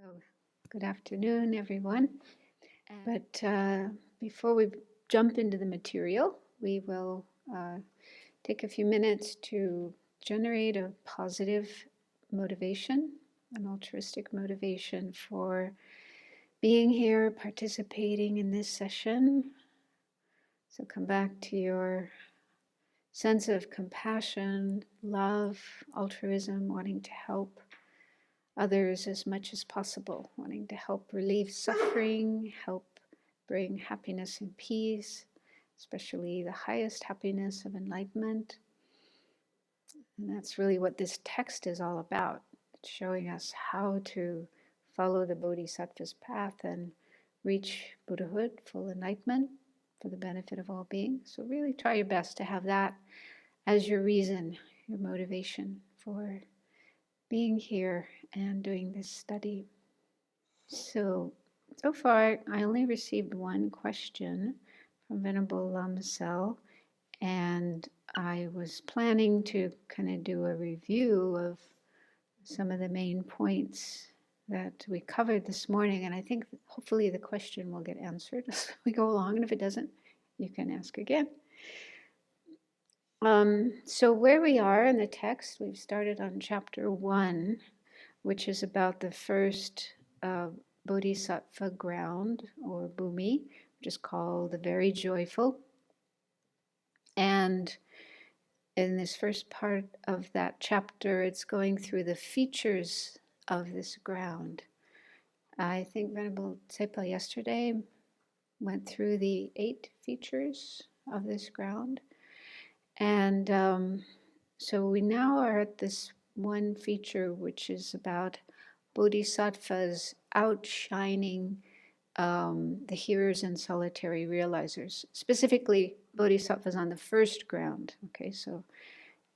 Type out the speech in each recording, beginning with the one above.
So, good afternoon, everyone. But before we jump into the material, we will take a few minutes to generate a positive motivation, an altruistic motivation for being here, participating in this session. So come back to your sense of compassion, love, altruism, wanting to help others as much as possible, wanting to help relieve suffering, help bring happiness and peace, especially the highest happiness of enlightenment. And that's really what this text is all about. It's showing us how to follow the bodhisattva's path and reach Buddhahood, full enlightenment, for the benefit of all beings. So really try your best to have that as your reason, your motivation for being here and doing this study. So far, I only received one question from Venerable Sangye, and I was planning to kind of do a review of some of the main points that we covered this morning, and I think hopefully the question will get answered as we go along, and if it doesn't, you can ask again. So where we are in the text, we've started on chapter 1, which is about the first bodhisattva ground, or bhumi, which is called the very joyful. And in this first part of that chapter, it's going through the features of this ground. I think Venerable Sangye yesterday went through the 8 features of this ground. And so we now are at this one feature, which is about bodhisattvas outshining the hearers and solitary realizers, specifically bodhisattvas on the first ground. Okay, so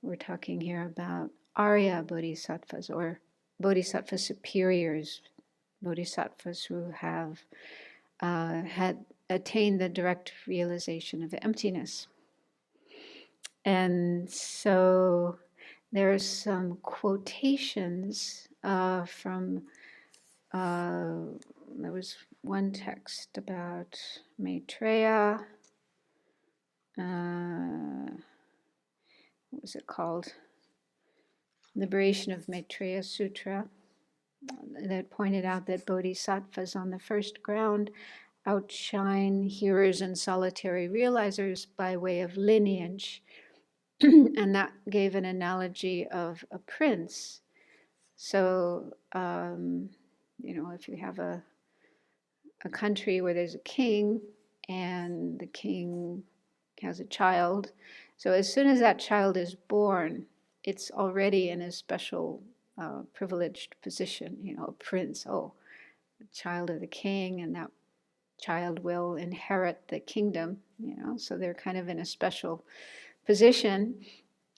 we're talking here about Arya bodhisattvas, or bodhisattva superiors, bodhisattvas who have had attained the direct realization of emptiness. And so there's some quotations from, there was one text about Maitreya, what was it called? Liberation of Maitreya Sutra, that pointed out that bodhisattvas on the first ground outshine hearers and solitary realizers by way of lineage. And that gave an analogy of a prince. So, if you have a country where there's a king and the king has a child, so as soon as that child is born, it's already in a special privileged position, a prince, the child of the king, and that child will inherit the kingdom, so they're kind of in a special position.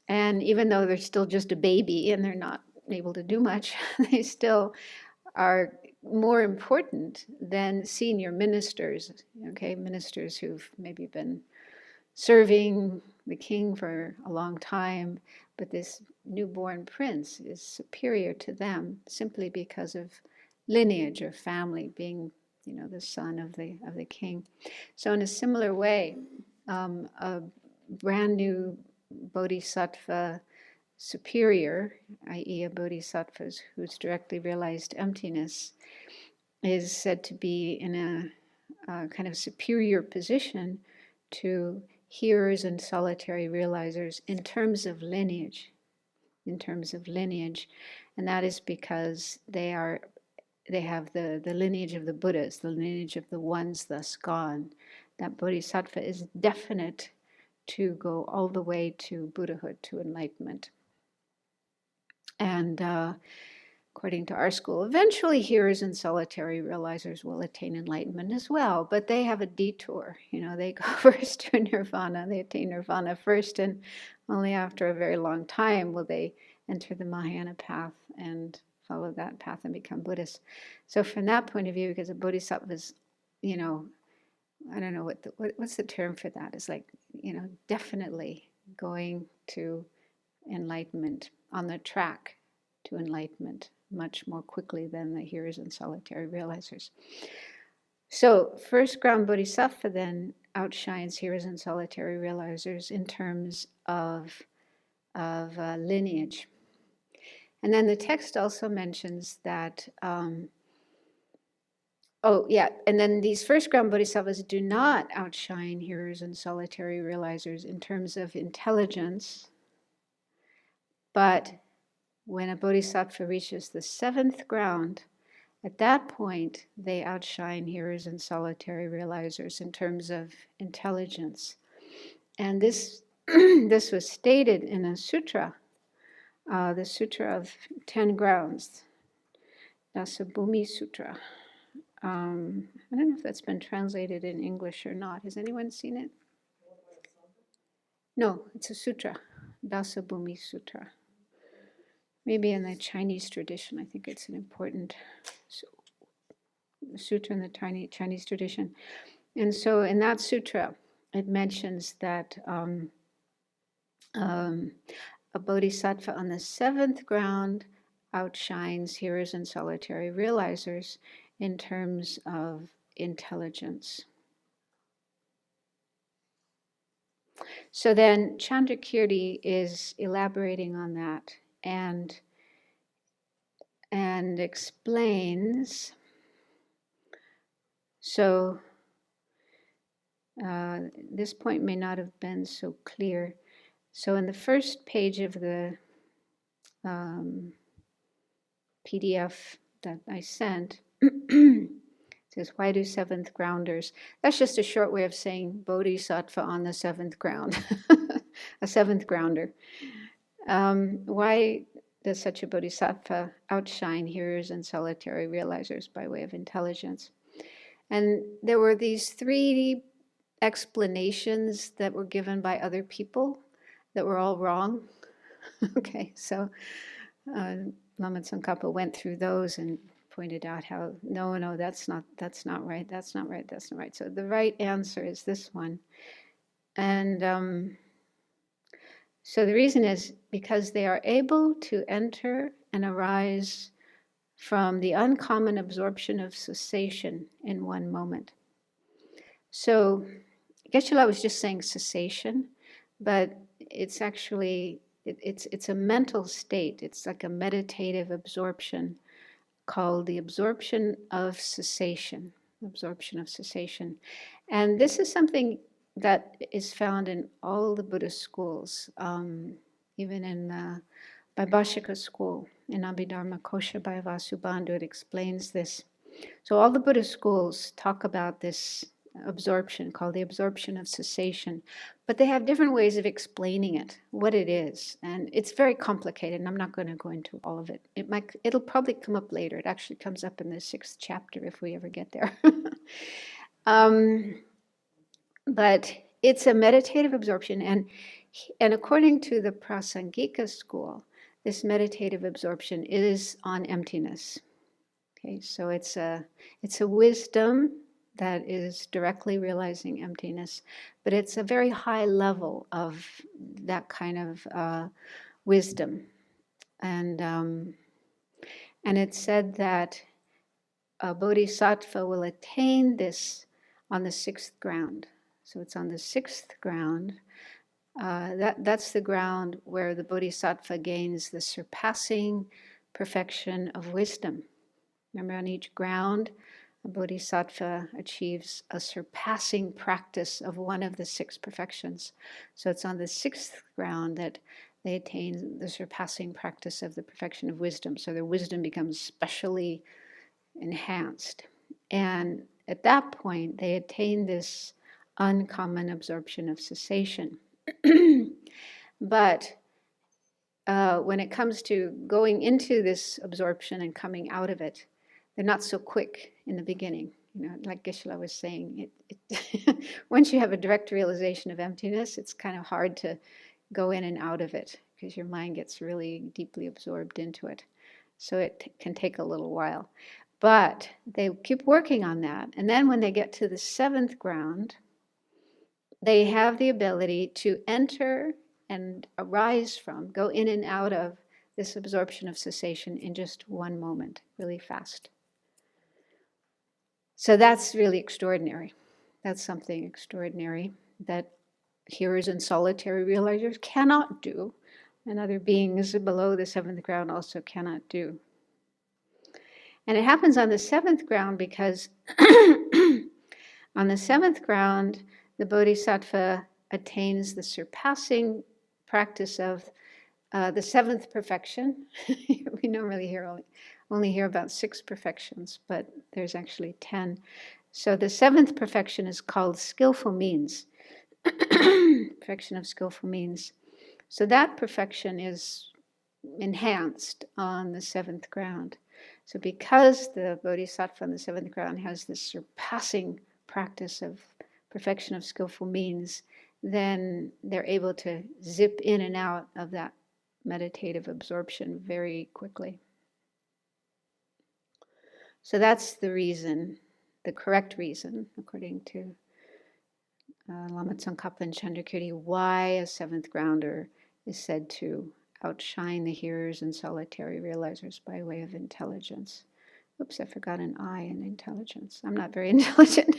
And even though they're still just a baby and they're not able to do much, they still are more important than senior ministers, ministers who've maybe been serving the king for a long time, but this newborn prince is superior to them simply because of lineage or family, being the son of the king. So in a similar way, a brand new bodhisattva superior, i.e. a bodhisattva who's directly realized emptiness, is said to be in a kind of superior position to hearers and solitary realizers in terms of lineage. And that is because they have the lineage of the Buddhas, the lineage of the ones thus gone. That bodhisattva is definite to go all the way to Buddhahood, to enlightenment. And according to our school, eventually hearers and solitary realizers will attain enlightenment as well, but they have a detour. They go first to nirvana, they attain nirvana first, and only after a very long time will they enter the Mahayana path and follow that path and become Buddhists. So from that point of view, because a bodhisattva is, I don't know what's the term for that. It's like, definitely going to enlightenment, on the track to enlightenment, much more quickly than the hearers and solitary realizers. So first ground bodhisattva then outshines hearers and solitary realizers in terms of lineage. And then the text also mentions that, and then these first ground bodhisattvas do not outshine hearers and solitary realizers in terms of intelligence, but when a bodhisattva reaches the seventh ground, at that point, they outshine hearers and solitary realizers in terms of intelligence. And this, this was stated in a sutra, the Sutra of 10 Grounds, Dasabhumi Sutra. I don't know if that's been translated in English or not. Has anyone seen it? No, it's a sutra, Dasabhumi Sutra. Maybe in the Chinese tradition, I think it's an important sutra in the Chinese tradition. And so in that sutra, it mentions that a bodhisattva on the seventh ground outshines hearers and solitary realizers in terms of intelligence. So then Chandrakirti is elaborating on that and explains. So this point may not have been so clear. So in the first page of the PDF that I sent, it says, why do seventh grounders? That's just a short way of saying bodhisattva on the seventh ground, a seventh grounder. Why does such a bodhisattva outshine hearers and solitary realizers by way of intelligence? And there were these three explanations that were given by other people that were all wrong. Okay, so Lama Tsongkhapa went through those and pointed out how, no, that's not right, that's not right. So the right answer is this one. And so the reason is because they are able to enter and arise from the uncommon absorption of cessation in one moment. So Geshe-la was just saying cessation, but it's actually, it's a mental state. It's like a meditative absorption called the absorption of cessation. And this is something that is found in all the Buddhist schools, even in Vaibhashika school, in Abhidharma Kosha by Vasubandhu, it explains this. So all the Buddhist schools talk about this absorption called the absorption of cessation, but they have different ways of explaining it, what it is, and it's very complicated, and I'm not going to go into all of it. It'll probably come up later. It actually comes up in the 6th chapter if we ever get there. But it's a meditative absorption, and according to the Prasangika school, this meditative absorption is on emptiness. Okay, so it's a wisdom that is directly realizing emptiness, but it's a very high level of that kind of wisdom. And it's said that a bodhisattva will attain this on the 6th ground. So it's on the 6th ground. That's the ground where the bodhisattva gains the surpassing perfection of wisdom. Remember, on each ground, a bodhisattva achieves a surpassing practice of one of the 6 perfections. So it's on the 6th ground that they attain the surpassing practice of the perfection of wisdom. So their wisdom becomes specially enhanced. And at that point, they attain this uncommon absorption of cessation. But when it comes to going into this absorption and coming out of it, they're not so quick in the beginning. You know, like Geshe-la was saying, once you have a direct realization of emptiness, it's kind of hard to go in and out of it because your mind gets really deeply absorbed into it. So it can take a little while. But they keep working on that. And then when they get to the 7th ground, they have the ability to enter and arise from, go in and out of this absorption of cessation in just one moment, really fast. So that's really extraordinary. That's something extraordinary that hearers and solitary realizers cannot do, and other beings below the seventh ground also cannot do. And it happens on the seventh ground because on the seventh ground, the bodhisattva attains the surpassing practice of the seventh perfection. We normally only hear about 6 perfections, but there's actually 10. So the seventh perfection is called skillful means. Perfection of skillful means. So that perfection is enhanced on the seventh ground. So because the bodhisattva on the seventh ground has this surpassing practice of perfection of skillful means, then they're able to zip in and out of that meditative absorption very quickly. So that's the reason, the correct reason, according to Lama Tsongkhapa and Chandrakirti, why a seventh grounder is said to outshine the hearers and solitary realizers by way of intelligence. Oops, I forgot an I in intelligence. I'm not very intelligent.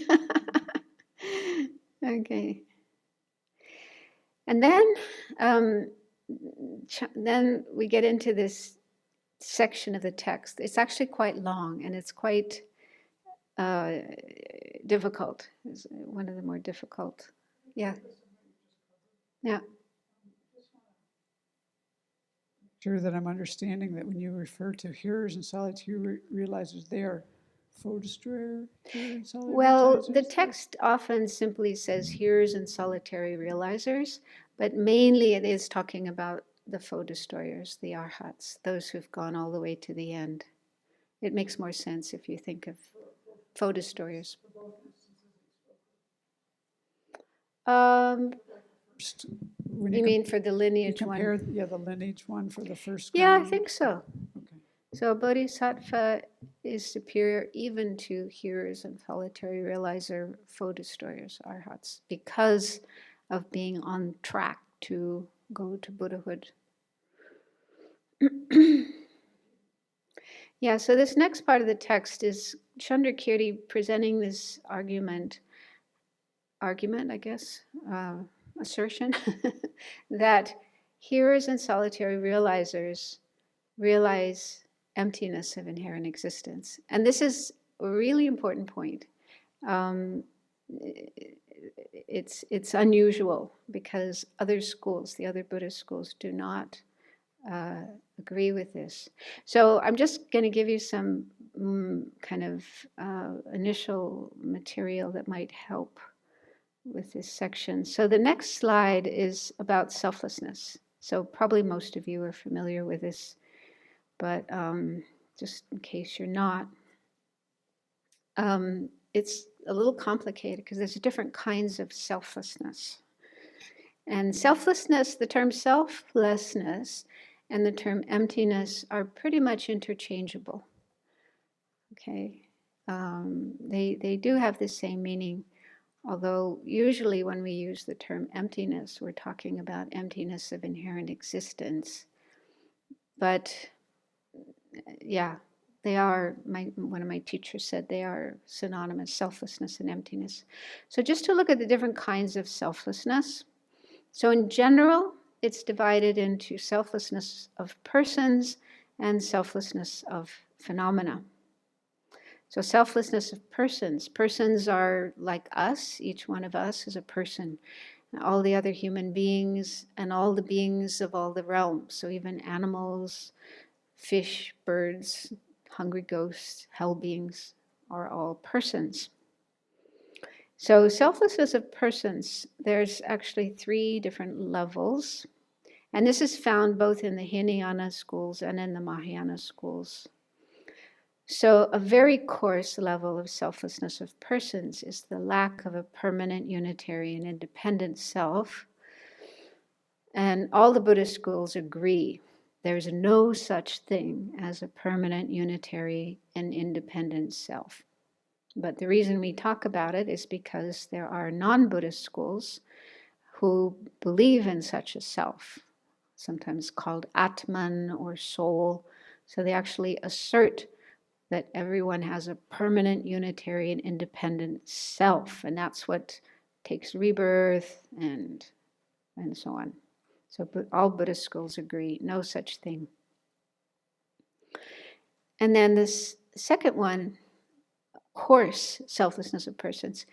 Okay. And then we get into this section of the text. It's actually quite long, and it's quite difficult. It's one of the more difficult. Yeah. Yeah. Sure that I'm understanding that when you refer to hearers and solitary realizers, they are foe destroyer. Well, the text often simply says hearers and solitary realizers, but mainly it is talking about the foe destroyers, the arhats, those who've gone all the way to the end. It makes more sense if you think of foe destroyers. You mean for the lineage one? Yeah, the lineage one for the first ground. Yeah, ground. I think so. Okay. So bodhisattva is superior even to hearers and solitary realizer, foe destroyers, arhats, because of being on track to go to Buddhahood. Yeah, so this next part of the text is Chandrakirti presenting this argument, I guess, assertion, that hearers and solitary realizers realize emptiness of inherent existence. And this is a really important point. It's unusual because other schools, the other Buddhist schools, do not agree with this. So I'm just going to give you some kind of initial material that might help with this section. So the next slide is about selflessness. So probably most of you are familiar with this, but just in case you're not, it's a little complicated because there's different kinds of selflessness. And selflessness, the term selflessness and the term emptiness are pretty much interchangeable. Okay, they do have the same meaning, although usually when we use the term emptiness, we're talking about emptiness of inherent existence. But yeah, they are, one of my teachers said they are synonymous, selflessness and emptiness. So just to look at the different kinds of selflessness. So in general, it's divided into selflessness of persons and selflessness of phenomena. So selflessness of persons. Persons are like us. Each one of us is a person. All the other human beings and all the beings of all the realms. So even animals, fish, birds, hungry ghosts, hell beings are all persons. So selflessness of persons, there's actually 3 different levels. And this is found both in the Hinayana schools and in the Mahayana schools. So a very coarse level of selflessness of persons is the lack of a permanent, unitary, and independent self. And all the Buddhist schools agree there's no such thing as a permanent, unitary, and independent self. But the reason we talk about it is because there are non-Buddhist schools who believe in such a self. sometimes called Atman or soul. So they actually assert that everyone has a permanent, unitary, and independent self, and that's what takes rebirth and so on. So all Buddhist schools agree, no such thing. And then this second one, coarse selflessness of persons,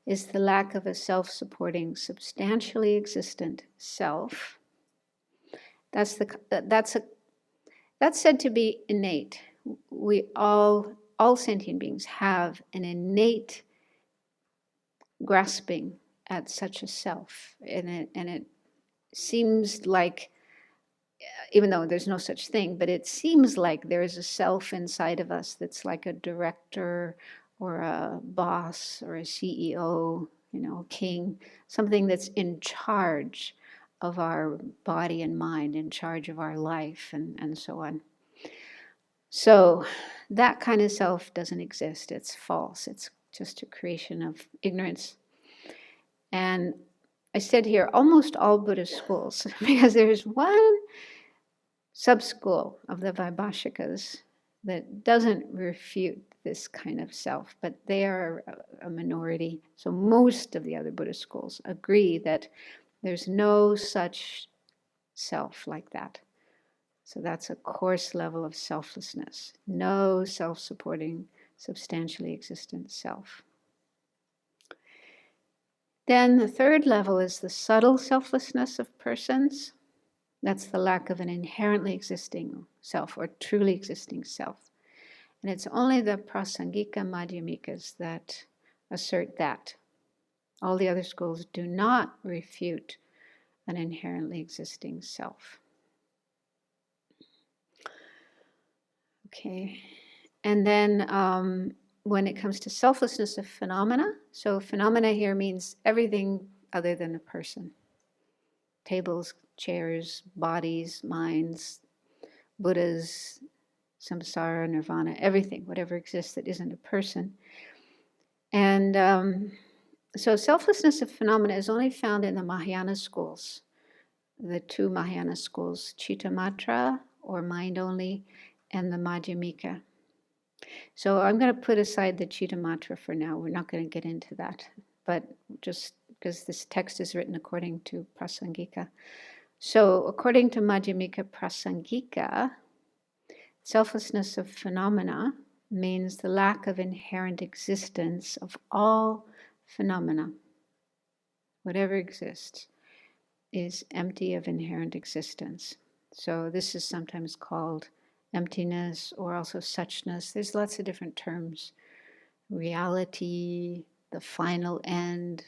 is the lack of a self-supporting, substantially existent self. That's said to be innate. We all sentient beings have an innate grasping at such a self, and it seems like, even though there's no such thing, but it seems like there is a self inside of us that's like a director or a boss or a CEO, king, something that's in charge of our body and mind, in charge of our life, and so on. So that kind of self doesn't exist. It's false. It's just a creation of ignorance. And I said here, almost all Buddhist schools, because there's one sub-school of the Vaibhashikas that doesn't refute this kind of self, but they are a minority. So most of the other Buddhist schools agree that there's no such self like that. So that's a coarse level of selflessness. No self-supporting, substantially existent self. Then the third level is the subtle selflessness of persons. That's the lack of an inherently existing self or truly existing self. And it's only the Prasangika Madhyamikas that assert that. All the other schools do not refute an inherently existing self. Okay. And then when it comes to selflessness of phenomena, so phenomena here means everything other than a person. Tables, chairs, bodies, minds, Buddhas, samsara, nirvana, everything, whatever exists that isn't a person. And so selflessness of phenomena is only found in the Mahayana schools, the two Mahayana schools, Chittamatra, or mind only, and the Madhyamika. So I'm going to put aside the Chittamatra for now. We're not going to get into that, but just because this text is written according to Prasangika. So according to Madhyamika Prasangika, selflessness of phenomena means the lack of inherent existence of all phenomena. Whatever exists is empty of inherent existence. So this is sometimes called emptiness or also suchness. There's lots of different terms. Reality, the final end.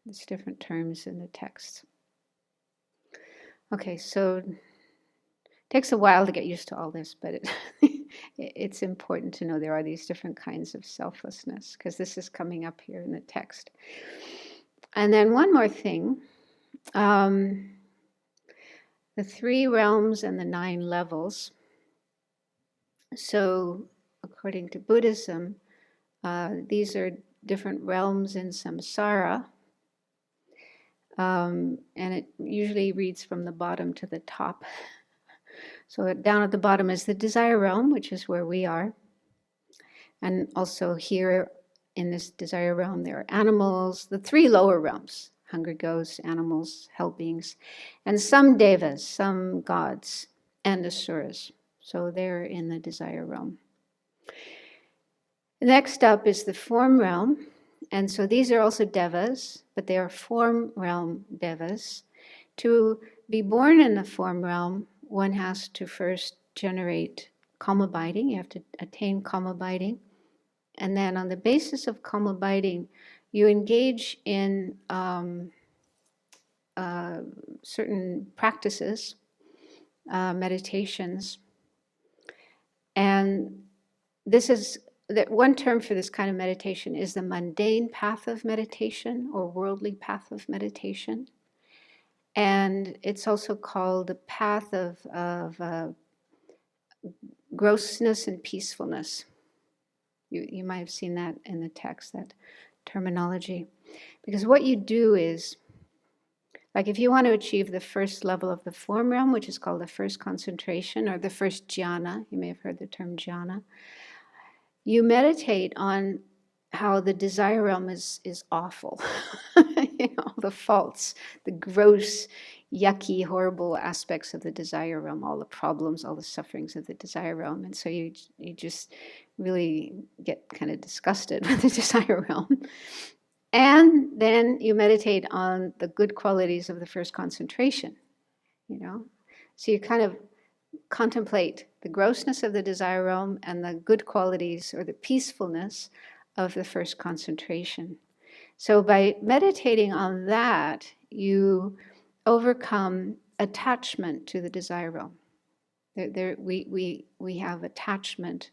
There's different terms in the text. Okay, so it takes a while to get used to all this, but it's important to know there are these different kinds of selflessness, because this is coming up here in the text. And then one more thing, the 3 realms and the 9 levels. So according to Buddhism, these are different realms in samsara, and it usually reads from the bottom to the top. So down at the bottom is the desire realm, which is where we are. And also here in this desire realm, there are animals, the 3 lower realms, hungry ghosts, animals, hell beings, and some devas, some gods, and asuras. So they're in the desire realm. Next up is the form realm. And so these are also devas, but they are form realm devas. To be born in the form realm, one has to first generate calm abiding. You have to attain calm abiding. And then on the basis of calm abiding, you engage in certain practices, meditations. And this is, that one term for this kind of meditation is the mundane path of meditation or worldly path of meditation. And it's also called the path of grossness and peacefulness. You might have seen that in the text, that terminology. Because what you do is, Like if you want to achieve the first level of the form realm, which is called the first concentration or the first jhana, you may have heard the term jhana, you meditate on how the desire realm is awful. All the faults, the gross, yucky, horrible aspects of the desire realm, all the problems, all the sufferings of the desire realm. And so you just really get kind of disgusted with the desire realm. And then you meditate on the good qualities of the first concentration, So you kind of contemplate the grossness of the desire realm and the good qualities or the peacefulness of the first concentration. So by meditating on that, you overcome attachment to the desire realm. We have attachment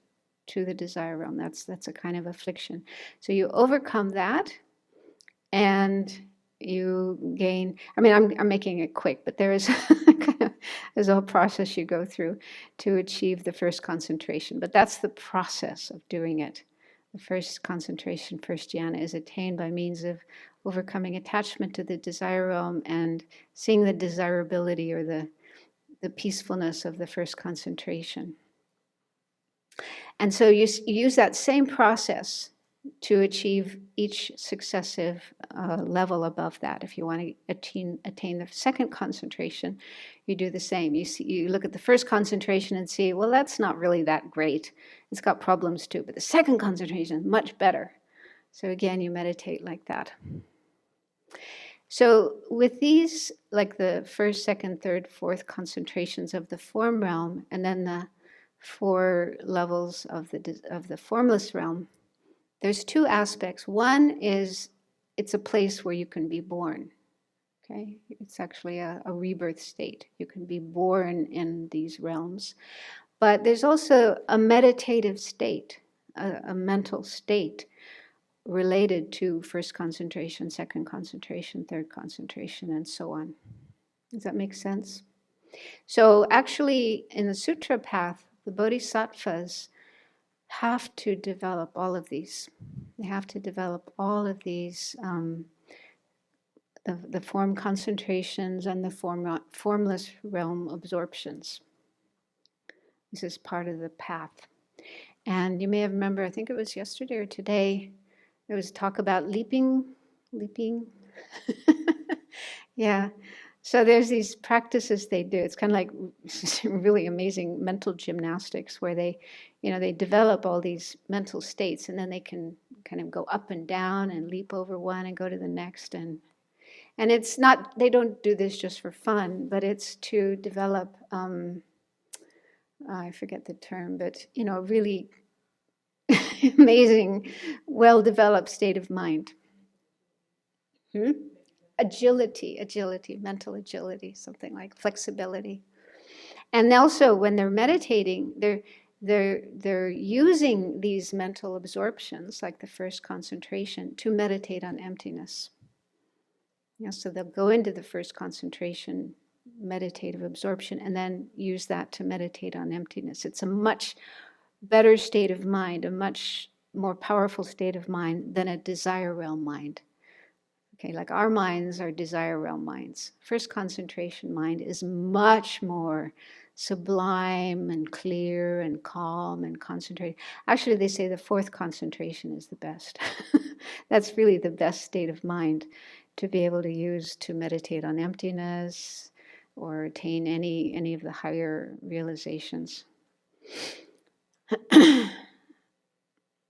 to the desire realm. That's a kind of affliction. So you overcome that, and you gain. I mean, I'm making it quick, but there's a whole process you go through to achieve the first concentration. But that's the process of doing it. The first concentration, first jhana, is attained by means of overcoming attachment to the desire realm and seeing the desirability or the peacefulness of the first concentration. And so you use that same process to achieve each successive level above that. If you want to attain the second concentration, you do the same. You look at the first concentration and see, well, that's not really that great. It's got problems too, but the second concentration is much better. So again, you meditate like that. So with these, like the first, second, third, fourth concentrations of the form realm, and then the 4 levels of the formless realm, there's 2 aspects. One is it's a place where you can be born. Okay, it's actually a rebirth state. You can be born in these realms. But there's also a meditative state, a mental state related to first concentration, second concentration, third concentration, and so on. Does that make sense? So actually, in the sutra path, the bodhisattvas have to develop all of these. They have to develop all of these, the form concentrations and the formless realm absorptions. This is part of the path. And you may have remembered, I think it was yesterday or today, there was talk about leaping. Yeah. So there's these practices they do. It's kind of like really amazing mental gymnastics where they develop all these mental states, and then they can kind of go up and down and leap over one and go to the next. And it's not, they don't do this just for fun, but it's to develop, I forget the term, but, really amazing, well-developed state of mind. Agility, mental agility, something like flexibility. And also when they're meditating, they're using these mental absorptions, like the first concentration, to meditate on emptiness. So they'll go into the first concentration, meditative absorption, and then use that to meditate on emptiness. It's a much better state of mind, a much more powerful state of mind than a desire realm mind. Okay, like our minds are desire realm minds. First concentration mind is much more sublime and clear and calm and concentrated. Actually, they say the fourth concentration is the best. That's really the best state of mind to be able to use to meditate on emptiness or attain any of the higher realizations.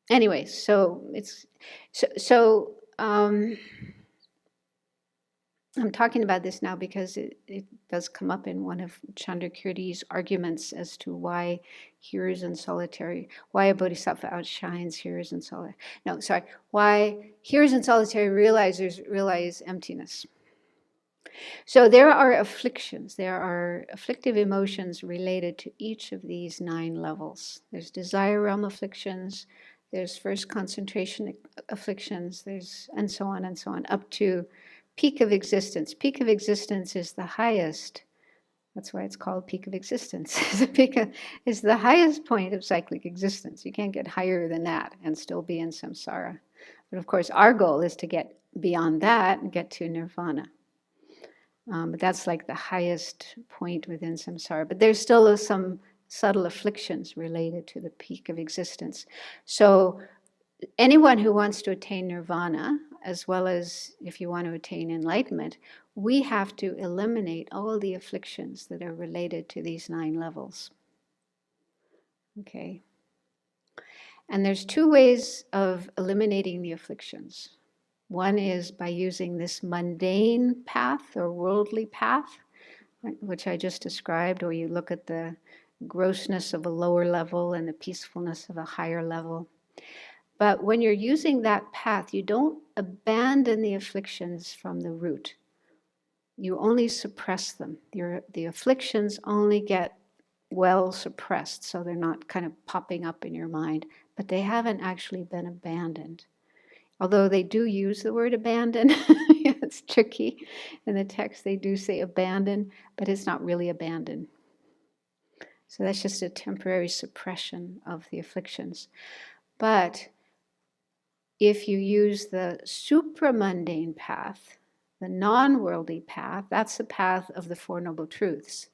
Anyway, I'm talking about this now because it does come up in one of Chandrakirti's arguments as to why hearers in solitary, why a bodhisattva outshines hearers in solitary. No, sorry, why hearers in solitary realizers realize emptiness. So there are afflictions, there are afflictive emotions related to each of these 9 levels. There's desire realm afflictions, there's first concentration afflictions, there's and so on, up to peak of existence. Peak of existence is the highest. That's why it's called peak of existence. It's the highest point of cyclic existence. You can't get higher than that and still be in samsara. But of course, our goal is to get beyond that and get to nirvana. But that's like the highest point within samsara. But there's still some subtle afflictions related to the peak of existence. So anyone who wants to attain nirvana, as well as if you want to attain enlightenment, we have to eliminate all the afflictions that are related to these 9 levels. Okay. And there's 2 ways of eliminating the afflictions. One is by using this mundane path or worldly path, right, which I just described, where you look at the grossness of a lower level and the peacefulness of a higher level. But when you're using that path, you don't abandon the afflictions from the root. You only suppress them. The afflictions only get well suppressed, so they're not kind of popping up in your mind, but they haven't actually been abandoned. Although they do use the word abandon, it's tricky. In the text, they do say abandon, but it's not really abandon. So that's just a temporary suppression of the afflictions. But if you use the supramundane path, the non-worldly path, that's the path of the Four Noble Truths,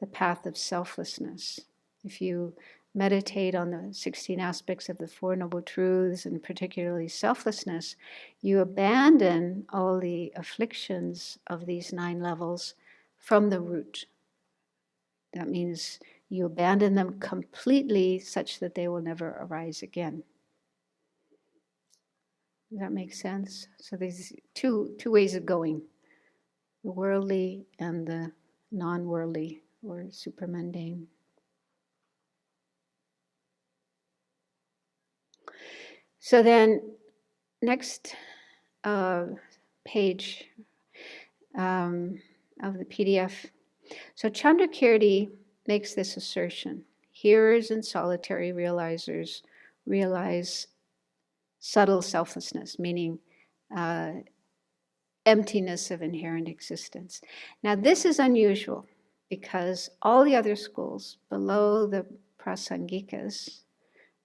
the path of selflessness. If you meditate on the 16 aspects of the Four Noble Truths, and particularly selflessness, you abandon all the afflictions of these 9 levels from the root. That means you abandon them completely such that they will never arise again. Does that make sense? So there's two ways of going, the worldly and the non-worldly or supramundane. So then, next page of the PDF. So Chandrakirti makes this assertion. Hearers and solitary realizers realize subtle selflessness, meaning emptiness of inherent existence. Now this is unusual because all the other schools below the Prasangikas,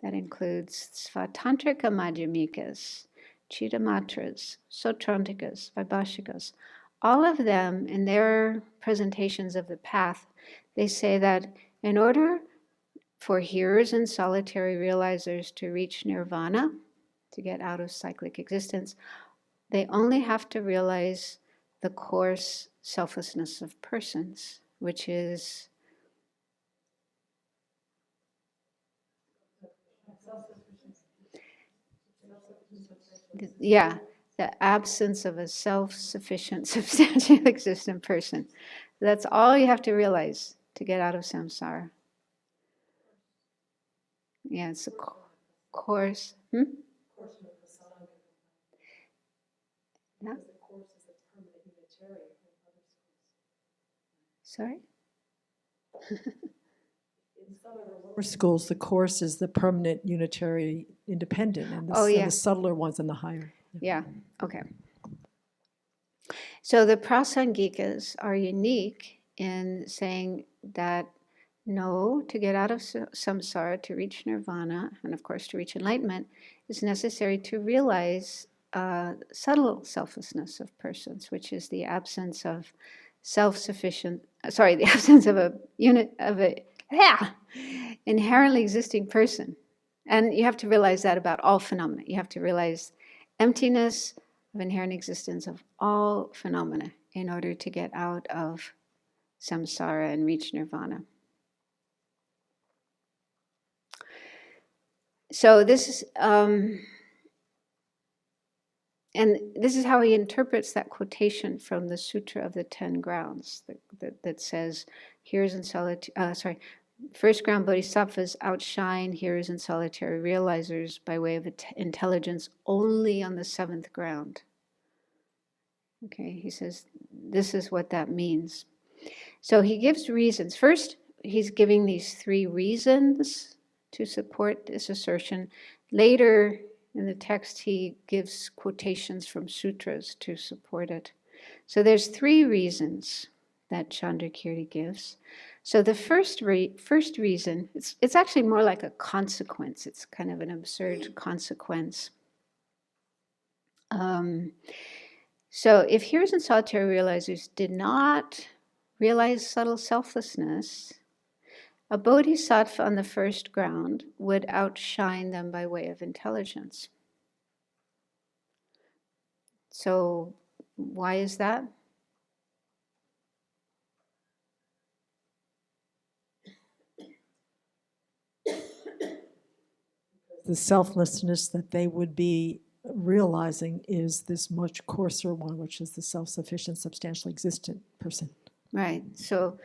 that includes Svatantrika Madhyamikas, Chittamatras, Sautrantikas, Vaibhashikas, all of them in their presentations of the path, they say that in order for hearers and solitary realizers to reach nirvana, to get out of cyclic existence, they only have to realize the coarse selflessness of persons, which is the absence of a self-sufficient, substantially existent person. That's all you have to realize to get out of samsara. Yeah, it's a course. Yeah. Sorry? In some of the lower schools, the course is the permanent, unitary, independent, and yeah. the subtler ones and the higher. Yeah, okay. So the Prasangikas are unique in saying that no, to get out of samsara, to reach nirvana, and of course to reach enlightenment, is necessary to realize subtle selflessness of persons, which is the absence of the absence of a inherently existing person. And you have to realize that about all phenomena. You have to realize emptiness of inherent existence of all phenomena in order to get out of samsara and reach nirvana. So this is, and this is how he interprets that quotation from the Sutra of the 10 Grounds that says, hearers and solitary, first ground bodhisattvas outshine hearers and solitary realizers by way of intelligence only on the 7th ground. Okay, he says, this is what that means. So he gives reasons. First, he's giving these 3 reasons to support this assertion. Later in the text, he gives quotations from sutras to support it. So there's 3 reasons that Chandrakirti gives. So the first reason, it's actually more like a consequence. It's kind of an absurd consequence. So if hearers and solitary realizers did not realize subtle selflessness, a bodhisattva on the first ground would outshine them by way of intelligence. So why is that? The selflessness that they would be realizing is this much coarser one, which is the self-sufficient, substantially existent person. Right. So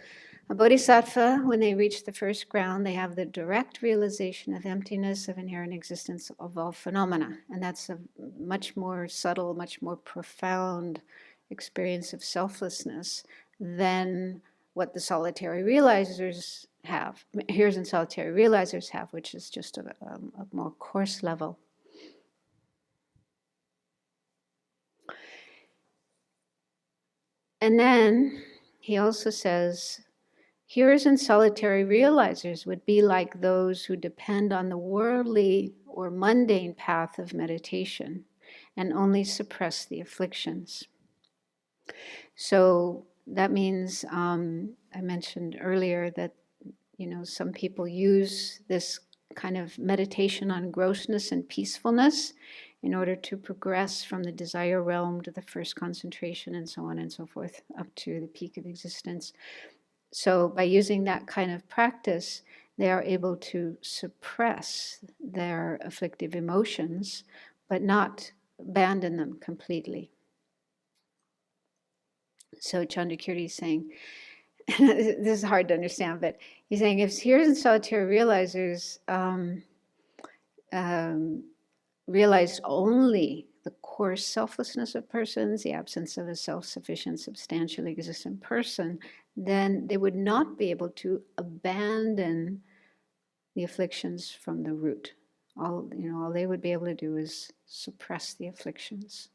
a bodhisattva, when they reach the first ground, they have the direct realization of emptiness, of inherent existence of all phenomena. And that's a much more subtle, much more profound experience of selflessness than what the solitary realizers have, hearers and solitary realizers have, which is just a more coarse level. And then he also says, hearers and solitary realizers would be like those who depend on the worldly or mundane path of meditation and only suppress the afflictions. So that means, I mentioned earlier that, some people use this kind of meditation on grossness and peacefulness in order to progress from the desire realm to the first concentration and so on and so forth up to the peak of existence. So by using that kind of practice, they are able to suppress their afflictive emotions, but not abandon them completely. So Chandrakirti is saying, this is hard to understand, but he's saying if hearers and solitary realizers realized only the coarse selflessness of persons, the absence of a self-sufficient, substantially existent person, then they would not be able to abandon the afflictions from the root. All they would be able to do is suppress the afflictions.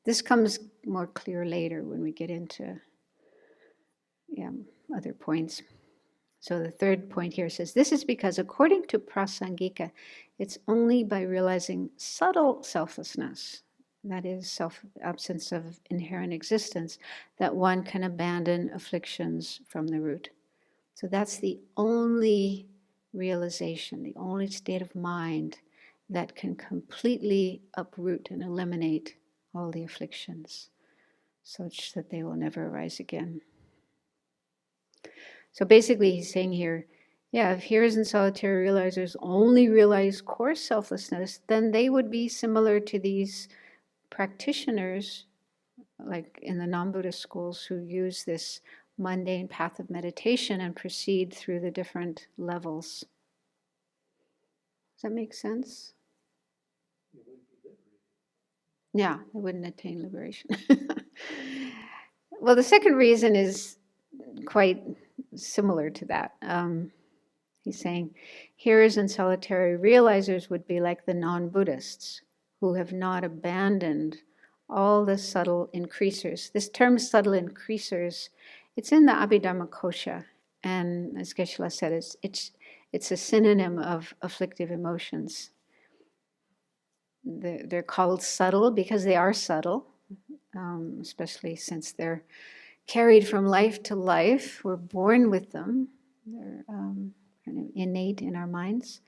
This comes more clear later when we get into other points. So the third point here says, this is because according to Prasangika, it's only by realizing subtle selflessness, that is, absence of inherent existence, that one can abandon afflictions from the root. So that's the only realization, the only state of mind that can completely uproot and eliminate all the afflictions, such that they will never arise again. So basically he's saying here, if hearers and solitary realizers only realize coarse selflessness, then they would be similar to these practitioners, like in the non-Buddhist schools, who use this mundane path of meditation and proceed through the different levels. Does that make sense? Yeah, they wouldn't attain liberation. Well, the second reason is quite similar to that. He's saying hearers and solitary realizers would be like the non-Buddhists who have not abandoned all the subtle increasers. This term subtle increasers, it's in the Abhidharmakosha, and as Geshe-la said, it's a synonym of afflictive emotions. They're called subtle because they are subtle, especially since they're carried from life to life. We're born with them. They're kind of innate in our minds.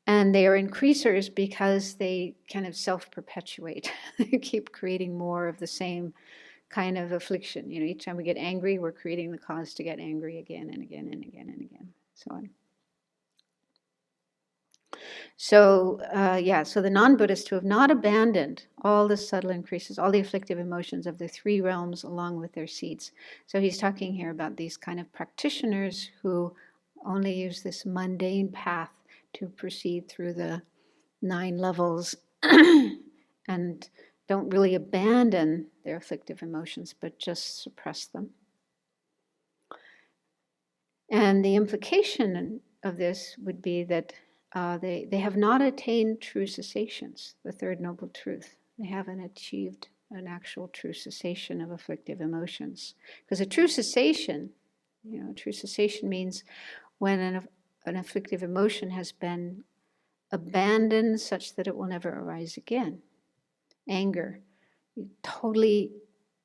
And they are increasers because they kind of self-perpetuate. They keep creating more of the same kind of affliction. Each time we get angry, we're creating the cause to get angry again and again and again and again, so on. So, so the non-Buddhists who have not abandoned all the subtle increases, all the afflictive emotions of the three realms along with their seeds. So he's talking here about these kind of practitioners who only use this mundane path to proceed through the 9 levels and don't really abandon their afflictive emotions, but just suppress them. And the implication of this would be that they have not attained true cessations, the third noble truth. They haven't achieved an actual true cessation of afflictive emotions. Because a true cessation means when an afflictive emotion has been abandoned such that it will never arise again. Anger, You totally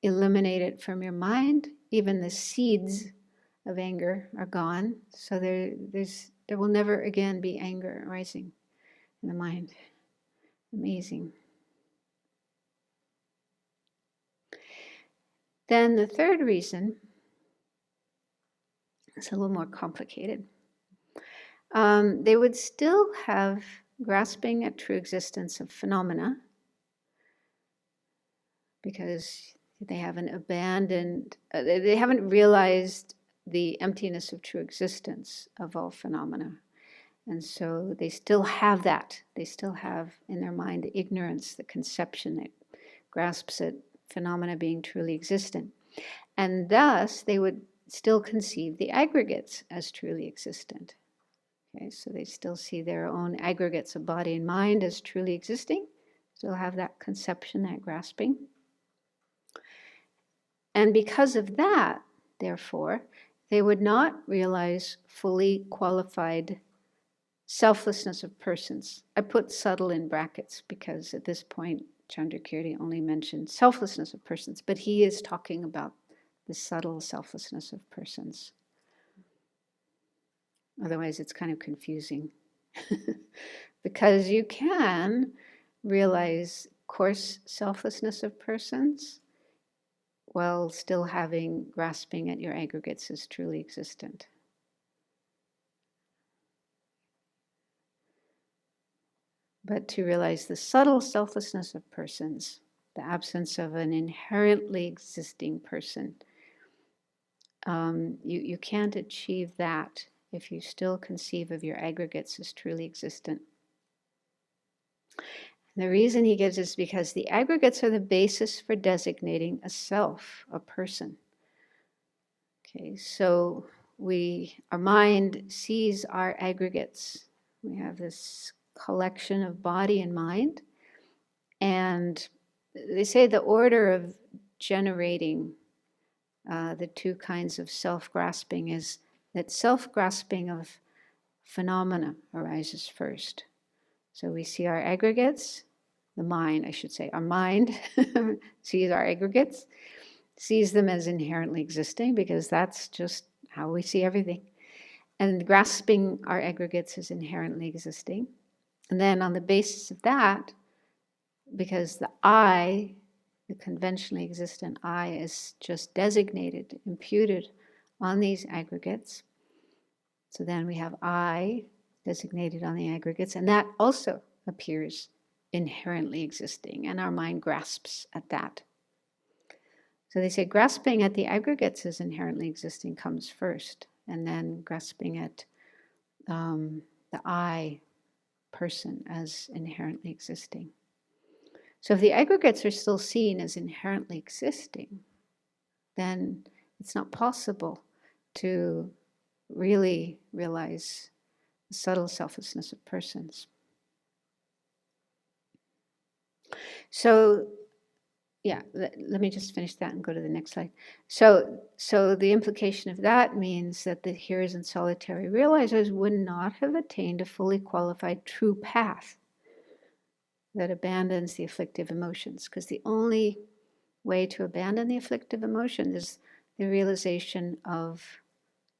eliminate it from your mind. Even the seeds of anger are gone. So there will never again be anger arising in the mind. Amazing. Then the third reason is a little more complicated. They would still have grasping at true existence of phenomena because they haven't abandoned, they haven't realized the emptiness of true existence of all phenomena. And so they still have that. They still have in their mind the ignorance, the conception that grasps at phenomena being truly existent. And thus they would still conceive the aggregates as truly existent. Okay, so they still see their own aggregates of body and mind as truly existing, still have that conception, that grasping. And because of that, therefore, they would not realize fully qualified selflessness of persons. I put subtle in brackets because at this point, Chandrakirti only mentioned selflessness of persons, but he is talking about the subtle selflessness of persons. Otherwise, it's kind of confusing. Because you can realize coarse selflessness of persons while still having grasping at your aggregates as truly existent. But to realize the subtle selflessness of persons, the absence of an inherently existing person, you can't achieve that if you still conceive of your aggregates as truly existent. The reason he gives is because the aggregates are the basis for designating a self, a person. Okay, so our mind sees our aggregates. We have this collection of body and mind. And they say the order of generating the two kinds of self-grasping is that self-grasping of phenomena arises first. So we see our aggregates, the mind, I should say, our mind sees our aggregates, sees them as inherently existing because that's just how we see everything. And grasping our aggregates as inherently existing. And then on the basis of that, because the I, the conventionally existent I, is just designated, imputed on these aggregates. So then we have I designated on the aggregates, and that also appears inherently existing, and our mind grasps at that. So they say grasping at the aggregates as inherently existing comes first, and then grasping at the I person as inherently existing. So if the aggregates are still seen as inherently existing, then it's not possible to really realize the subtle selflessness of persons. So, let me just finish that and go to the next slide. So the implication of that means that the hearers and solitary realizers would not have attained a fully qualified true path that abandons the afflictive emotions, because the only way to abandon the afflictive emotion is the realization of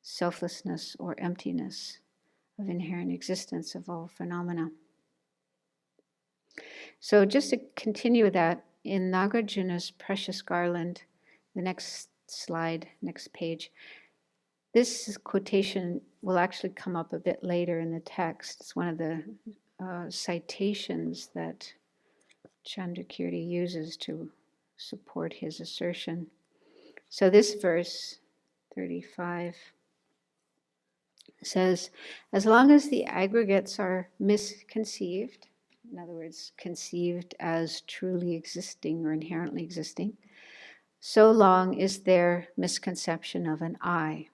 selflessness or emptiness, of inherent existence of all phenomena. So just to continue with that, in Nagarjuna's Precious Garland, the next slide, next page, this quotation will actually come up a bit later in the text. It's one of the citations that Chandrakirti uses to support his assertion. So this verse, 35, says, as long as the aggregates are misconceived, in other words, conceived as truly existing or inherently existing, so long is there misconception of an I.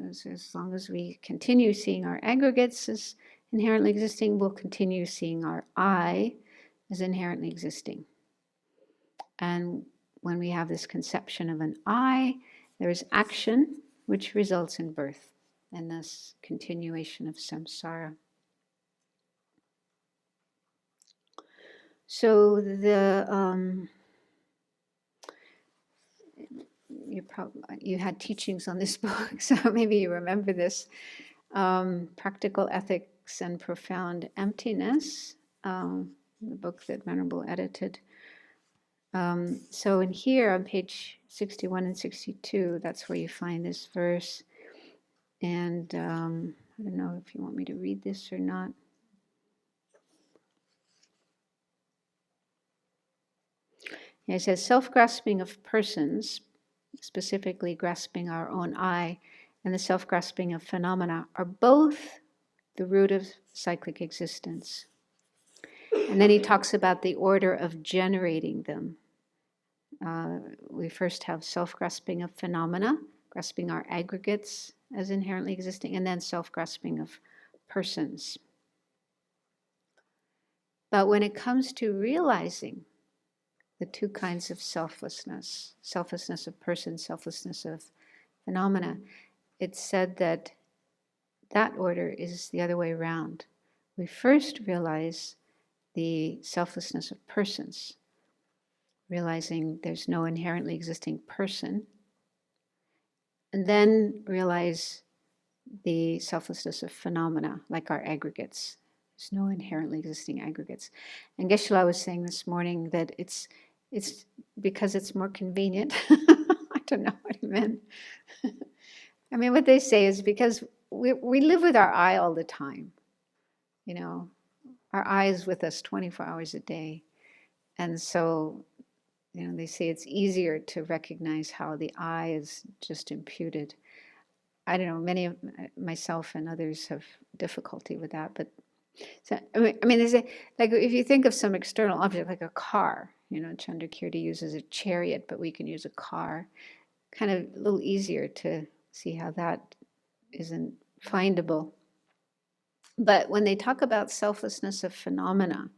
As long as we continue seeing our aggregates as inherently existing, we'll continue seeing our I as inherently existing. And when we have this conception of an I, there is action which results in birth and thus continuation of samsara. So you had teachings on this book, so maybe you remember this. Practical Ethics and Profound Emptiness, the book that Venerable edited. So in here on page 61 and 62, that's where you find this verse. And I don't know if you want me to read this or not. Yeah, it says, self-grasping of persons, specifically grasping our own I, and the self-grasping of phenomena are both the root of cyclic existence. And then he talks about the order of generating them. We first have self-grasping of phenomena, grasping our aggregates as inherently existing, and then self-grasping of persons. But when it comes to realizing the two kinds of selflessness, selflessness of person, selflessness of phenomena, it's said that that order is the other way around. We first realize the selflessness of persons, realizing there's no inherently existing person, and then realize the selflessness of phenomena, like our aggregates. There's no inherently existing aggregates. And Geshe-la was saying this morning that it's because it's more convenient. I don't know what he meant. I mean, what they say is because we live with our eye all the time. You know, our eye is with us 24 hours a day. And so, you know, they say it's easier to recognize how the I is just imputed. I don't know, many of myself and others have difficulty with that. But so, I mean, is it like if you think of some external object like a car, you know, Chandrakirti uses a chariot, but we can use a car. Kind of a little easier to see how that isn't findable. But when they talk about selflessness of phenomena,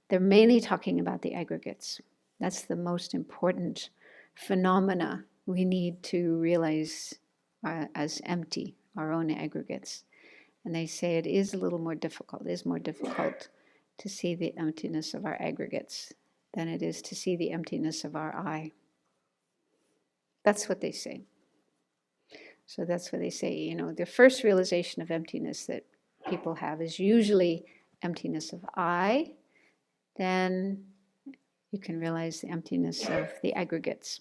they're mainly talking about the aggregates. That's the most important phenomena we need to realize as empty, our own aggregates. And they say it is a little more difficult. It is more difficult to see the emptiness of our aggregates than it is to see the emptiness of our I. That's what they say. So that's what they say, you know, the first realization of emptiness that people have is usually emptiness of I. Then you can realize the emptiness of the aggregates.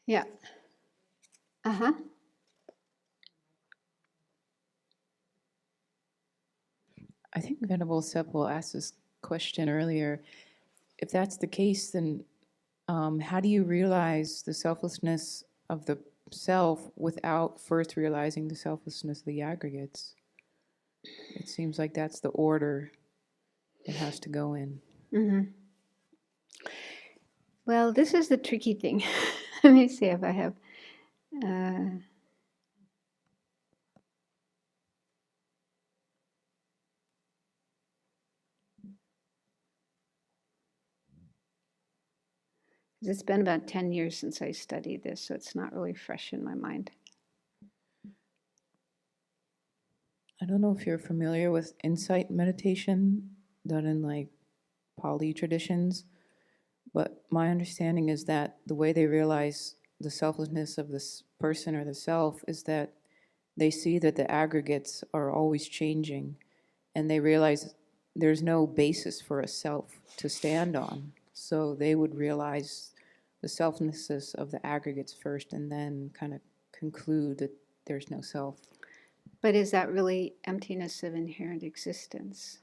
Yeah. Uh-huh. I think Venerable Seppel asked this question earlier. If that's the case, then how do you realize the selflessness of the self without first realizing the selflessness of the aggregates? It seems like that's the order it has to go in. Mm-hmm. Well, this is the tricky thing. Let me see if I have... It's been about 10 years since I studied this, so it's not really fresh in my mind. I don't know if you're familiar with insight meditation done in like Pali traditions, but my understanding is that the way they realize the selflessness of this person or the self is that they see that the aggregates are always changing, and they realize there's no basis for a self to stand on. So they would realize the selflessness of the aggregates first and then kind of conclude that there's no self. But is that really emptiness of inherent existence?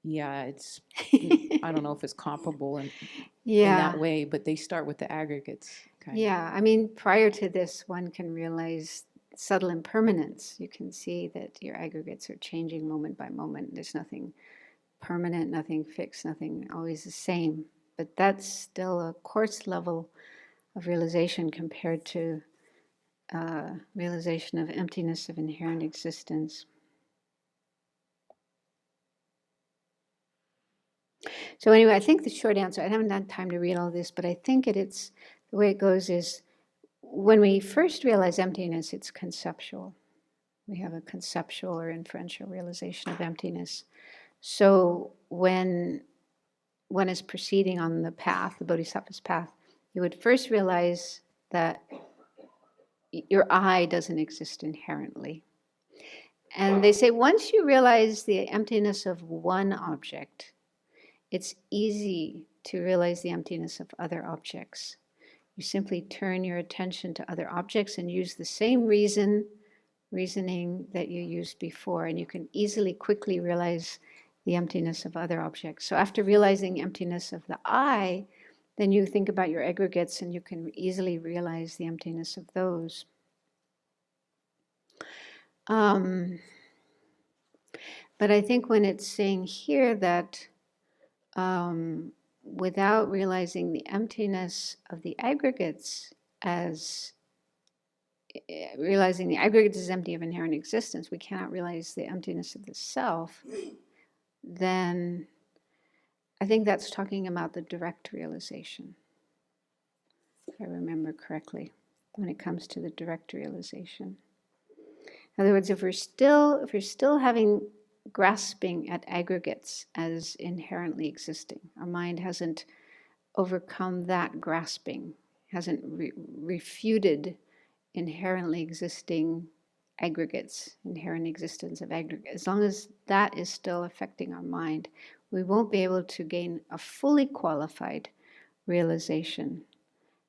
Yeah, it's, I don't know if it's comparable in Yeah. that way, but they start with the aggregates. Kind of. Yeah, I mean, prior to this, one can realize subtle impermanence. You can see that your aggregates are changing moment by moment. There's nothing permanent, nothing fixed, nothing always the same. But that's still a coarse level of realization compared to realization of emptiness of inherent existence. So anyway, I think the short answer, I haven't had time to read all this, but I think it's the way it goes is when we first realize emptiness, it's conceptual. We have a conceptual or inferential realization of emptiness. So when one is proceeding on the path, the bodhisattva's path, you would first realize that your I doesn't exist inherently. And they say once you realize the emptiness of one object, it's easy to realize the emptiness of other objects. You simply turn your attention to other objects and use the same reasoning that you used before, and you can easily, quickly realize the emptiness of other objects. So after realizing the emptiness of the I, then you think about your aggregates and you can easily realize the emptiness of those. But I think when it's saying here that without realizing the emptiness of the aggregates as realizing the aggregates is empty of inherent existence, we cannot realize the emptiness of the self, then I think that's talking about the direct realization, if I remember correctly, when it comes to the direct realization. In other words, if we're still having grasping at aggregates as inherently existing, our mind hasn't overcome that grasping, hasn't refuted inherently existing aggregates, inherent existence of aggregates. As long as that is still affecting our mind, we won't be able to gain a fully qualified realization.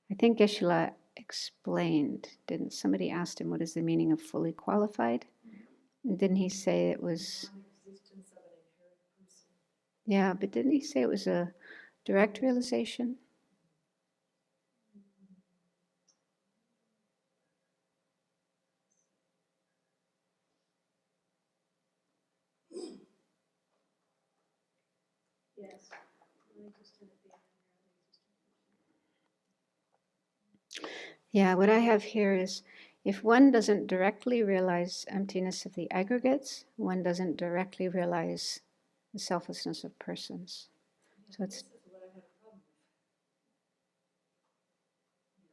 I think Geshe-la explained, didn't somebody asked him what is the meaning of fully qualified? And didn't he say it was, yeah, but didn't he say it was a direct realization? Yes. Yeah, what I have here is if one doesn't directly realize emptiness of the aggregates, one doesn't directly realize the selflessness of persons. So it's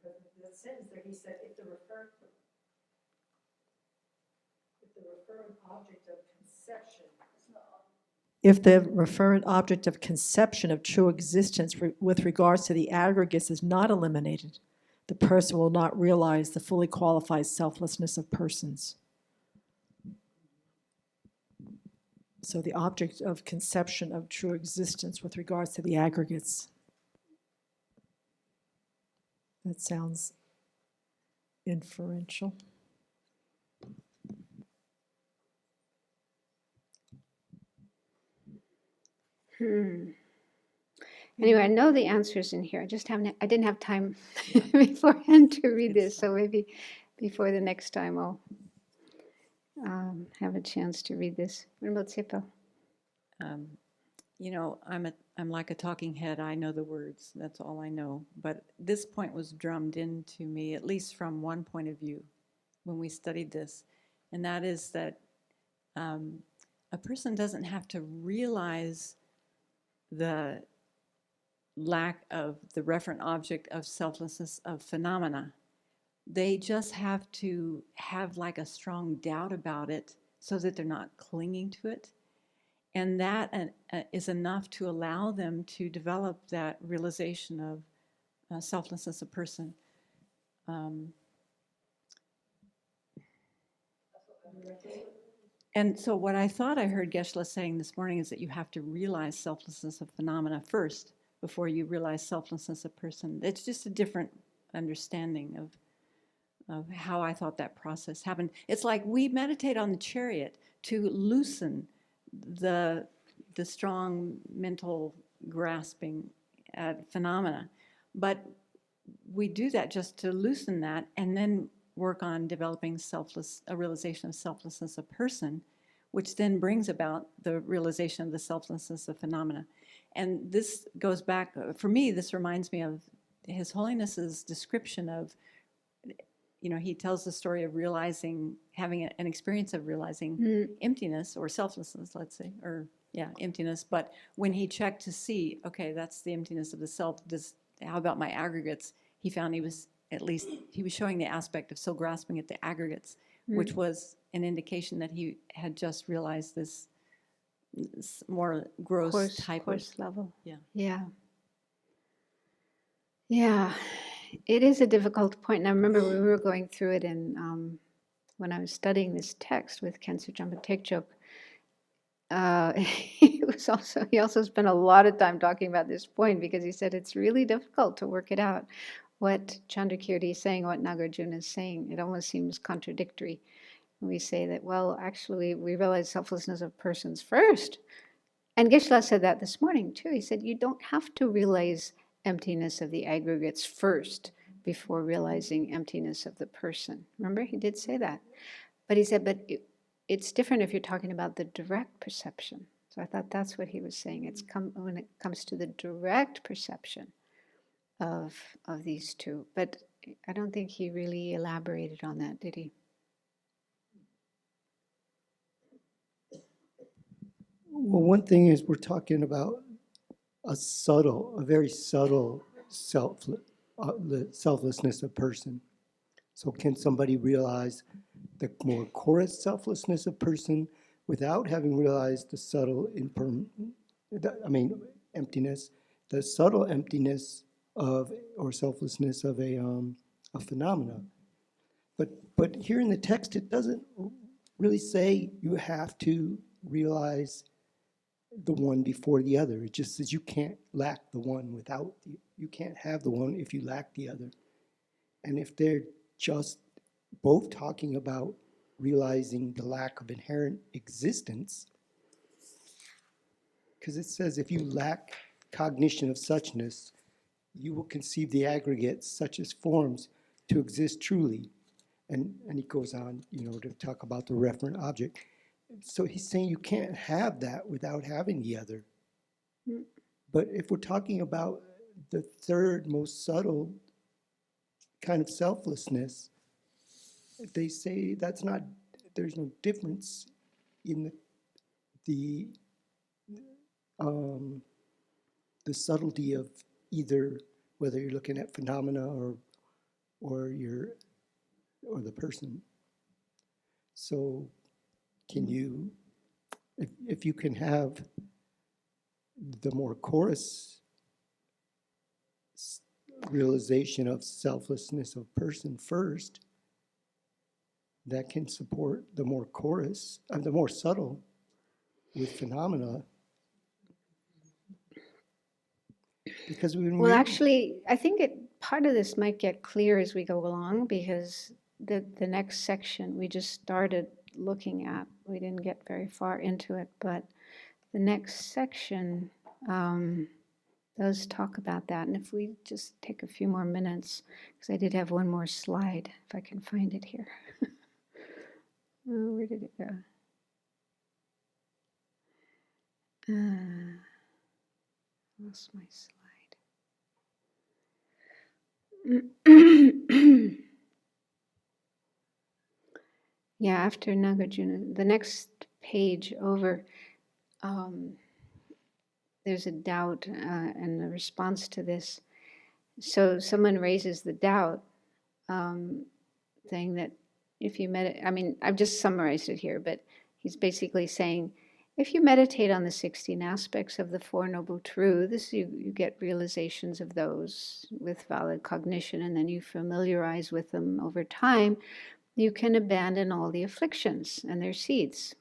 It says there, he said, if the referent object of conception. If the referent object of conception of true existence with regards to the aggregates is not eliminated, the person will not realize the fully qualified selflessness of persons. So the object of conception of true existence with regards to the aggregates. That sounds inferential. Anyway, I know the answers in here. I didn't have time beforehand to read this, so maybe before the next time I'll have a chance to read this. What about Sipa? You know, I'm like a talking head. I know the words. That's all I know. But this point was drummed into me, at least from one point of view, when we studied this, and that is that a person doesn't have to realize the lack of the referent object of selflessness of phenomena. They just have to have like a strong doubt about it so that they're not clinging to it. And that is enough to allow them to develop that realization of selflessness of person. And so what I thought I heard Geshe-la saying this morning is that you have to realize selflessness of phenomena first before you realize selflessness of person. It's just a different understanding of how I thought that process happened. It's like we meditate on the chariot to loosen the strong mental grasping at phenomena. But we do that just to loosen that and then work on developing a realization of selflessness of person, which then brings about the realization of the selflessness of phenomena. And this goes back, for me, this reminds me of His Holiness's description of, you know, he tells the story of realizing, having an experience of realizing emptiness or selflessness, let's say, or emptiness. But when he checked to see, okay, that's the emptiness of the self, how about my aggregates? He found he was at least he was showing the aspect of still grasping at the aggregates, which was an indication that he had just realized this more gross type of, course level. yeah. Yeah. Yeah. It is a difficult point. And I remember we were going through it in when I was studying this text with Khenpo Jampa Tekchop. He also spent a lot of time talking about this point, because he said it's really difficult to work it out. What Chandrakirti is saying, what Nagarjuna is saying, it almost seems contradictory. We say that, well, actually, we realize selflessness of persons first. And Geshe-la said that this morning too. He said, you don't have to realize emptiness of the aggregates first before realizing emptiness of the person. Remember, he did say that. But he said, it's different if you're talking about the direct perception. So I thought that's what he was saying. When it comes to the direct perception of these two. But I don't think he really elaborated on that, did he? Well, one thing is we're talking about a very subtle selflessness of person. So can somebody realize the more coarse selflessness of person without having realized the subtle emptiness, the subtle emptiness of or selflessness of a phenomena? But here in the text, it doesn't really say you have to realize the one before the other. It just says you can't lack the one without you can't have the one if you lack the other. And if they're just both talking about realizing the lack of inherent existence, because it says if you lack cognition of suchness, you will conceive the aggregates such as forms to exist truly. And he goes on, to talk about the referent object. So he's saying you can't have that without having the other. But if we're talking about the third most subtle kind of selflessness, they say there's no difference in the subtlety of either, whether you're looking at phenomena or the person. So can you, if you can have the more coarse realization of selflessness of person first, that can support the more coarse, the more subtle with phenomena. Because actually, I think part of this might get clear as we go along, because the next section we just started looking at, we didn't get very far into it, but the next section does talk about that. And if we just take a few more minutes, because I did have one more slide, if I can find it here. Oh, where did it go? Lost my slide. Yeah, after Nagarjuna, the next page over, there's a doubt and a response to this. So someone raises the doubt, saying that if you I've just summarized it here, but he's basically saying, if you meditate on the 16 aspects of the Four Noble Truths, you get realizations of those with valid cognition, and then you familiarize with them over time, you can abandon all the afflictions and their seeds.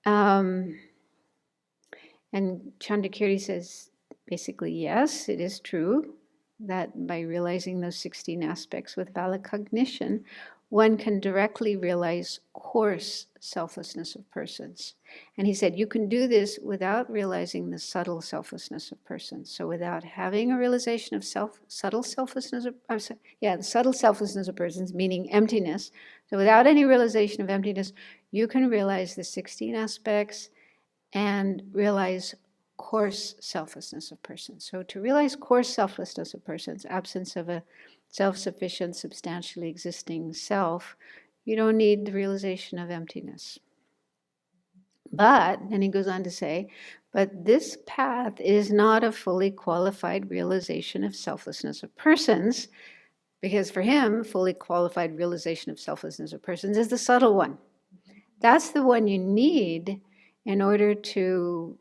And Chandrakirti says, basically, yes, it is true that by realizing those 16 aspects with valid cognition, one can directly realize coarse selflessness of persons. And he said, you can do this without realizing the subtle selflessness of persons. So without having a realization of the subtle selflessness of persons, meaning emptiness. So without any realization of emptiness, you can realize the 16 aspects and realize coarse selflessness of persons. So to realize coarse selflessness of persons, absence of a self-sufficient, substantially existing self, you don't need the realization of emptiness. But, and he goes on to say, But this path is not a fully qualified realization of selflessness of persons, because for him, fully qualified realization of selflessness of persons is the subtle one. That's the one you need in order to,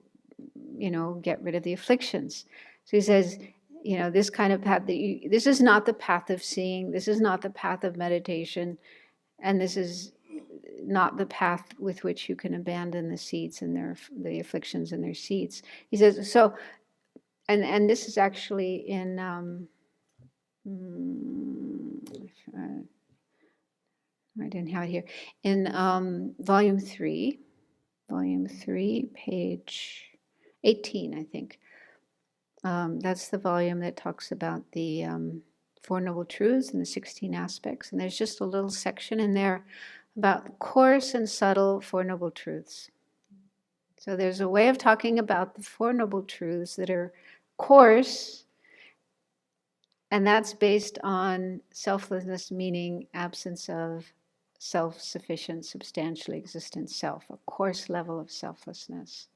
get rid of the afflictions. So he says, this kind of path, this is not the path of seeing, this is not the path of meditation, and this is not the path with which you can abandon the seeds and the afflictions and their seeds. He says, so, and this is actually in, I didn't have it here, in volume 3, page 18, I think. That's the volume that talks about the Four Noble Truths and the 16 aspects. And there's just a little section in there about coarse and subtle Four Noble Truths. So there's a way of talking about the Four Noble Truths that are coarse, and that's based on selflessness, meaning absence of self-sufficient, substantially existent self, a coarse level of selflessness.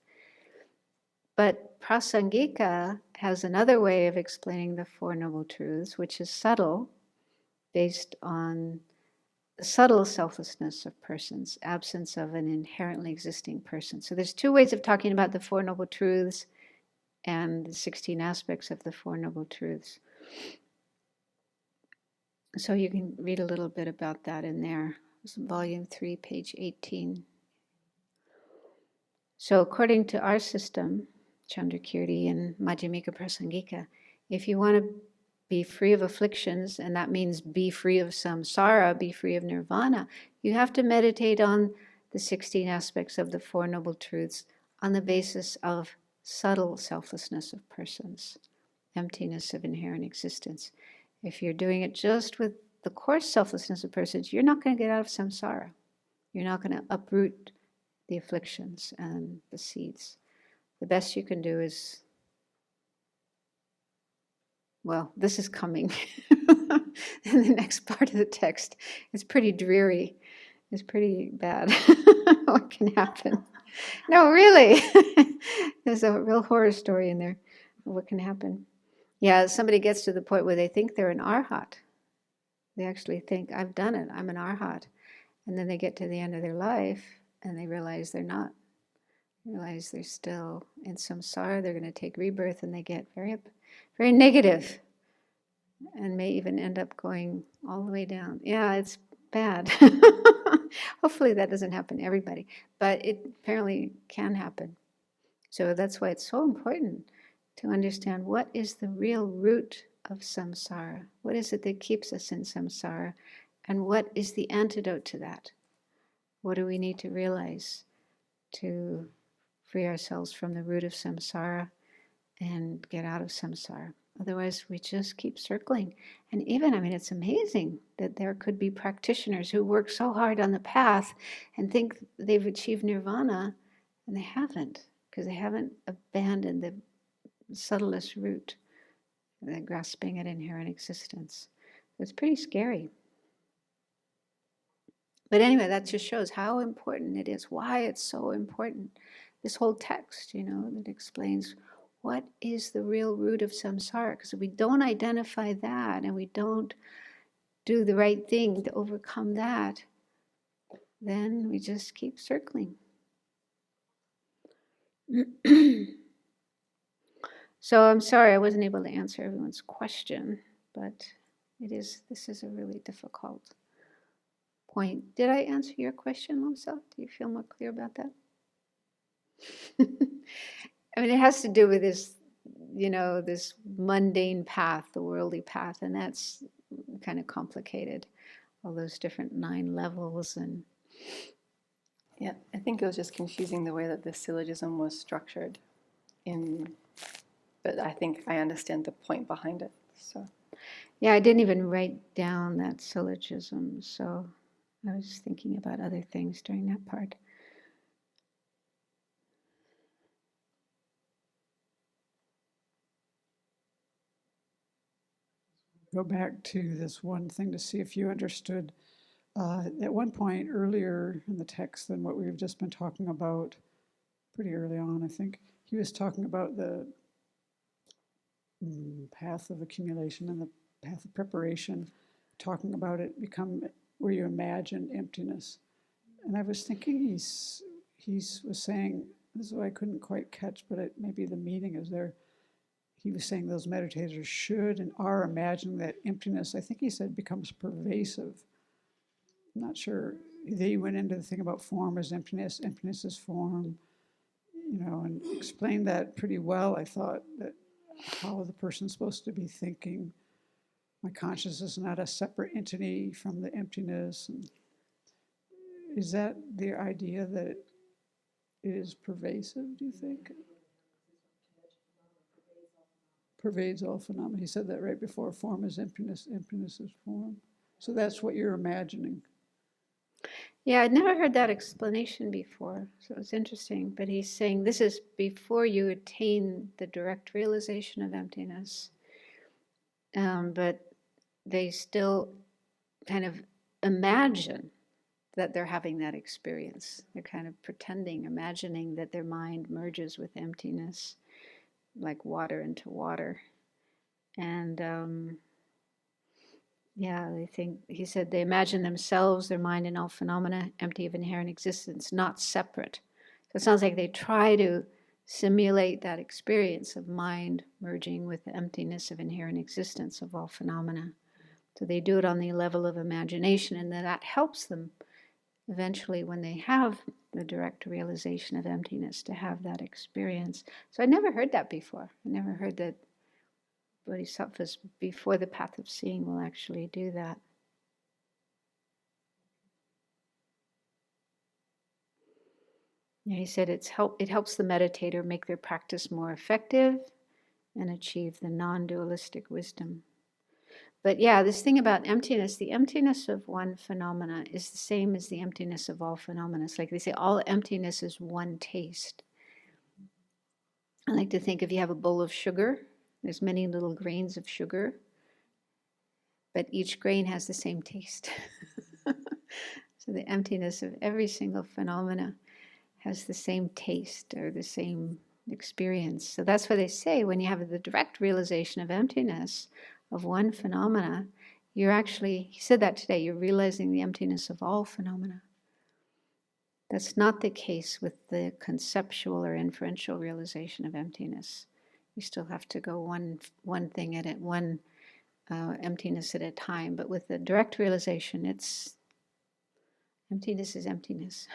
But Prasangika has another way of explaining the Four Noble Truths, which is subtle, based on the subtle selflessness of persons, absence of an inherently existing person. So there's two ways of talking about the Four Noble Truths and the 16 aspects of the Four Noble Truths. So you can read a little bit about that in there. It's volume 3, page 18. So according to our system, Chandrakirti and Madhyamika Prasangika, if you want to be free of afflictions, and that means be free of samsara, be free of nirvana, you have to meditate on the 16 aspects of the Four Noble Truths on the basis of subtle selflessness of persons, emptiness of inherent existence. If you're doing it just with the coarse selflessness of persons, you're not going to get out of samsara. You're not going to uproot the afflictions and the seeds. The best you can do is, well, this is coming in the next part of the text. It's pretty dreary. It's pretty bad. What can happen? No, really. There's a real horror story in there. What can happen? Yeah, somebody gets to the point where they think they're an arhat. They actually think, I've done it, I'm an arhat. And then they get to the end of their life and they realize they're not. Realize they're still in samsara, they're going to take rebirth, and they get very, very negative and may even end up going all the way down. Yeah, it's bad. Hopefully that doesn't happen to everybody, but it apparently can happen. So that's why it's so important to understand what is the real root of samsara. What is it that keeps us in samsara? And what is the antidote to that? What do we need to realize to free ourselves from the root of samsara and get out of samsara? Otherwise, we just keep circling. And even, it's amazing that there could be practitioners who work so hard on the path and think they've achieved nirvana, and they haven't, because they haven't abandoned the subtlest root, the grasping at inherent existence. It's pretty scary. But anyway, that just shows how important it is, why it's so important. This whole text, that explains what is the real root of samsara. Because if we don't identify that and we don't do the right thing to overcome that, then we just keep circling. So I'm sorry I wasn't able to answer everyone's question, but this is a really difficult point. Did I answer your question, Lomsa? Do you feel more clear about that? It has to do with this, this mundane path, the worldly path, and that's kind of complicated. All those different 9 levels and... Yeah, I think it was just confusing the way that the syllogism was structured but I think I understand the point behind it, so. Yeah, I didn't even write down that syllogism, so I was thinking about other things during that part. Go back to this one thing to see if you understood. At one point earlier in the text than what we've just been talking about, pretty early on, I think, he was talking about the path of accumulation and the path of preparation, talking about it become where you imagine emptiness. And I was thinking he was saying, this is what I couldn't quite catch, but maybe the meaning is there. He was saying those meditators should and are imagining that emptiness, I think he said, becomes pervasive. I'm not sure. They went into the thing about form as emptiness, emptiness as form, and explained that pretty well, I thought, that how the person's supposed to be thinking. My consciousness is not a separate entity from the emptiness. And is that the idea that it is pervasive, do you think? Pervades all phenomena. He said that right before. Form is emptiness, emptiness is form. So that's what you're imagining. Yeah, I'd never heard that explanation before, so it's interesting. But he's saying this is before you attain the direct realization of emptiness. But they still kind of imagine that they're having that experience. They're kind of pretending, imagining that their mind merges with emptiness, like water into water. And yeah, they think, he said, they imagine themselves, their mind and all phenomena, empty of inherent existence, not separate. So it sounds like they try to simulate that experience of mind merging with the emptiness of inherent existence of all phenomena. So they do it on the level of imagination, and then that helps them eventually when they have the direct realization of emptiness to have that experience. So I never heard that before. I never heard that bodhisattvas before the path of seeing will actually do that. Yeah, he said it helps the meditator make their practice more effective and achieve the non-dualistic wisdom. But yeah, this thing about emptiness, the emptiness of one phenomena is the same as the emptiness of all phenomena. It's like they say, all emptiness is one taste. I like to think if you have a bowl of sugar, there's many little grains of sugar, but each grain has the same taste. So the emptiness of every single phenomena has the same taste or the same experience. So that's what they say when you have the direct realization of emptiness of one phenomena, you're actually, he said that today, you're realizing the emptiness of all phenomena. That's not the case with the conceptual or inferential realization of emptiness. You still have to go one thing at it, one emptiness at a time. But with the direct realization, it's emptiness is emptiness.